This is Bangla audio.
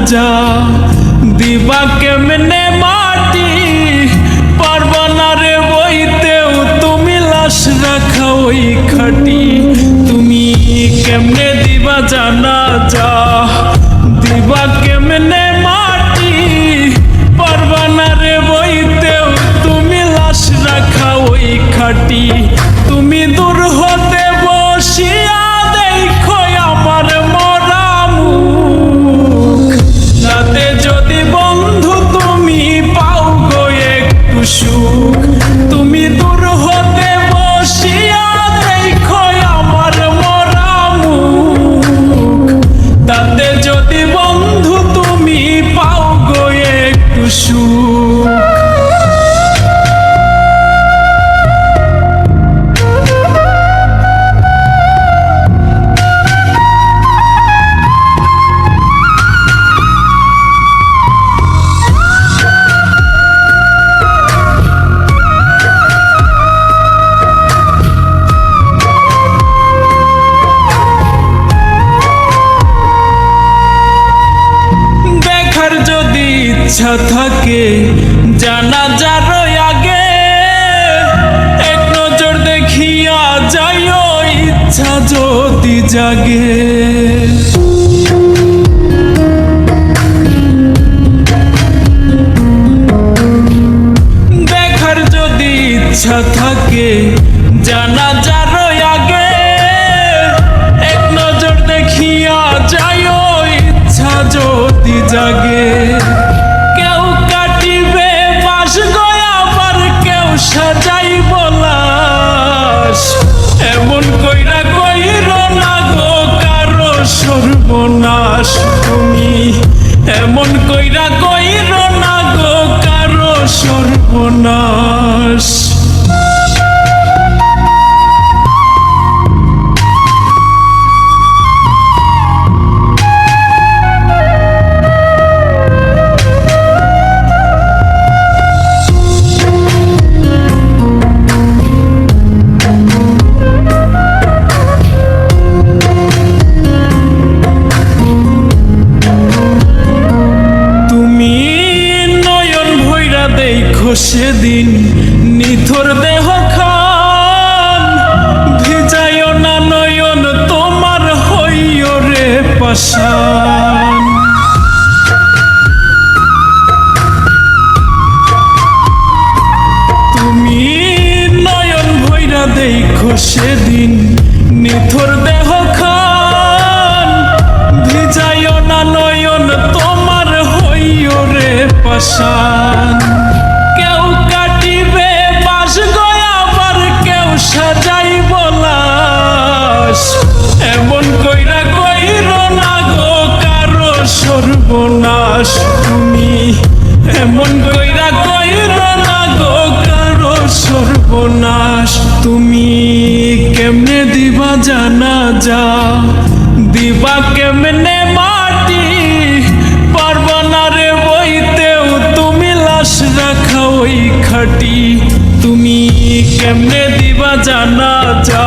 যা দিবা কেমনে মাটি পারবা না রে বইতেও তুমি লাশ রাখা ওই খাটি তুমি কেমনে দিবা জানা যা দিবা কেমনে মাটি পারবা না রে বইতেও তুমি লাশ রাখা ওই খাটি তুমি দূর হতে বসিয়া দেখো আমার মরা মুখ তাতে যদি বন্ধু তুমি পাও গো একটু সুখ তুমি দূর হতে বসিয়া দেখো আমার মরা মুখ তাতে যদি বন্ধু তুমি পাও গো একটু সুখ ইচ্ছা থাকে জানাজার আগে এক নজর দেখিয়া যাইও ইচ্ছা যদি জাগে দেখার যদি ইচ্ছা থাকে জানাজার আগে এক নজর দেখিয়া যাইও ইচ্ছা যদি জাগে সাজাইব লাশ এমন কইরা কইরো না গো কারো সর্বনাশ তুমি এমন কইরা কইরো না গো কারো সর্বনাশ সেদিন নিথর দেহ খান ভিজাইও না নয়ন তোমার হইও রে পাষাণ তুমি নয়ন ভৈরা দেখো সেদিন নিথর দেহ খান ভিজাইও না নয়ন তোমার হইও রে পাষাণ সাজাইব লাশ এমন কইরা কইরো না গো কারো সর্বনাশ তুমি এমন কইরা কইরো না গো কারো সর্বনাশ তুমি কেমনে দিবা জানা যা দিবা কেমনে মাটি পারবা না রে বইতেও তুমি লাশ রাখা ওই খাটি তুমি কেমনে দিবা জানা যা